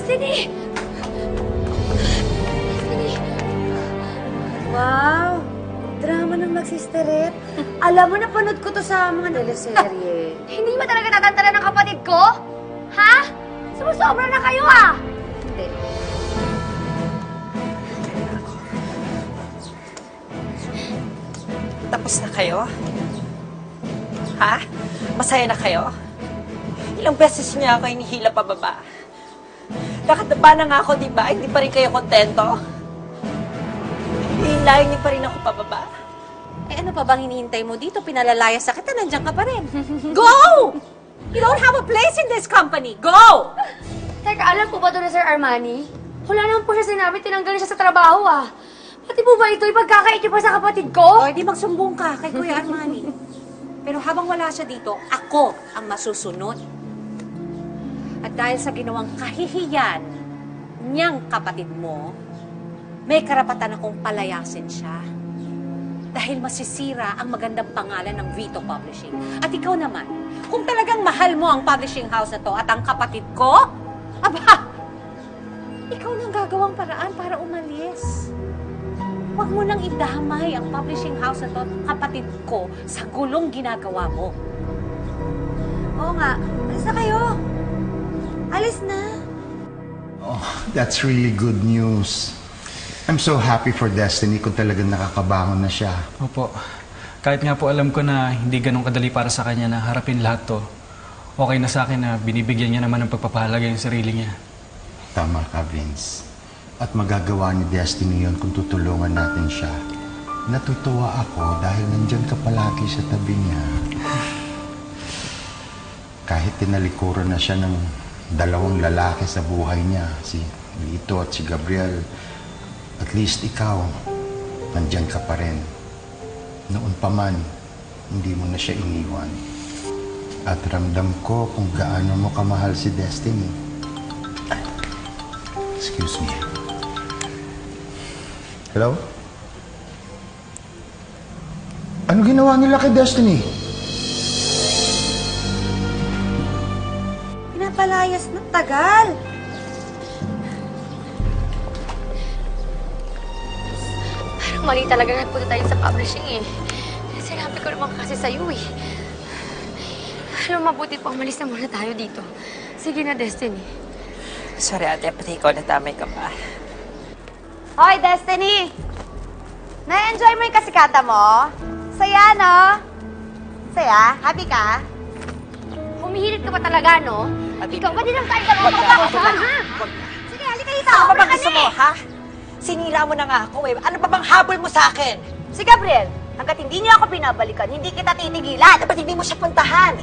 Destiny! Destiny! Wow! Drama ng magsisteret. Alam mo, napanood ko to sa mga teleserye. Hindi mo talaga tatantala ng kapatid ko? Ha? Sumusobra na kayo ah! Hindi. Tapos na kayo? Ha? Masaya na kayo? Ilang beses niya ako hinihila pababa. Nakataba na nga ako, di ba? Hindi pa rin kayo kontento? Hihilayin niyo pa rin ako pababa. Eh ano pa bang hinihintay mo dito? Pinalalayas sa kita, nandiyan ka pa rin. Go! You don't have a place in this company. Go! Teka, alam po ba ito na Sir Armani? Wala naman po siya sinabi, tinanggalin siya sa trabaho ah. Pati po ba ito ipagkakait niyo pa sa kapatid ko? O, di magsumbong ka kay Kuya Armani. Pero habang wala siya dito, ako ang masusunod. At dahil sa ginawang kahihiyan niyang kapatid mo, may karapatan akong palayasin siya. Dahil masisira ang magandang pangalan ng Vito Publishing. At ikaw naman, kung talagang mahal mo ang publishing house na to at ang kapatid ko, aba, ikaw nang gagawang paraan para umalis. Huwag mo nang idamay ang publishing house na to at kapatid ko sa gulong ginagawa mo. Oo nga, alis na kayo. Alis na. Oh, that's really good news. I'm so happy for Destiny kung talagang nakakabangon na siya. Opo. Kahit nga po alam ko na hindi ganun kadali para sa kanya na harapin lahat to, okay na sa akin na binibigyan niya naman ng pagpapahalaga yung sarili niya. Tama ka, Vince. At magagawa ni Destiny yon kung tutulungan natin siya. Natutuwa ako dahil nandyan ka palagi sa tabi niya. Kahit tinalikuran na siya ng dalawang lalaki sa buhay niya, si Lito at si Gabriel, at least ikaw, nandyan ka pa rin. Noon pa man, hindi mo na siya iniwan. At ramdam ko kung gaano mo kamahal si Destiny. Excuse me. Hello? Ano ginawa nila kay Destiny? Pinapalayas na tagal. Parang mali talaga nagpunta tayo sa publishing eh. Sinabi ko naman kasi sa'yo eh. Alam, mabuti pang malis na muna tayo dito. Sige na, Destiny. Sorry ate, pati ikaw natamay ka pa. Hoy, Destiny! Na-enjoy mo yung kasikata mo? Saya, no? Saya? Happy ka? Humihilit ka pa talaga, no? Ikaw ba din ang tayo dalawa Wag na, magkakasal, wag na. ha? Wag na. Sige, halika dito. Ano ba bang Halika gusto na mo, eh. ha? Sinila mo na nga ako eh. Ano ba bang habol mo sa akin? Si Gabriel, hanggat hindi niyo ako binabalikan, hindi kita titigilan. Dapat hindi mo siya puntahan.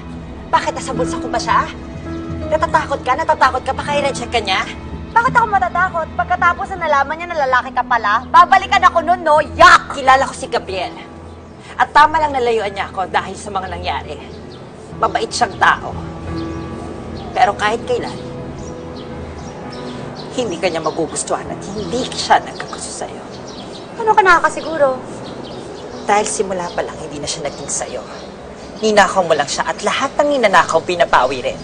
Bakit nasa bulsa ko ba siya? Natatakot ka? Natatakot ka? Baka i-recheck ka niya? Bakit ako matatakot? Pagkatapos na nalaman niya na lalaki ka pala, babalikan ako nun, no? Yak! Kilala ko si Gabriel. At tama lang nalayuan niya ako dahil sa mga nangyari. Mabait siyang tao. Pero kahit kailan, hindi ka niya magugustuhan at hindi siya nagkagusto sa'yo. Ano ka nakakasiguro? Dahil simula pa lang, hindi na siya naging sa'yo. Ninakaw mo lang siya at lahat ng ninanakaw, pinabawi rin.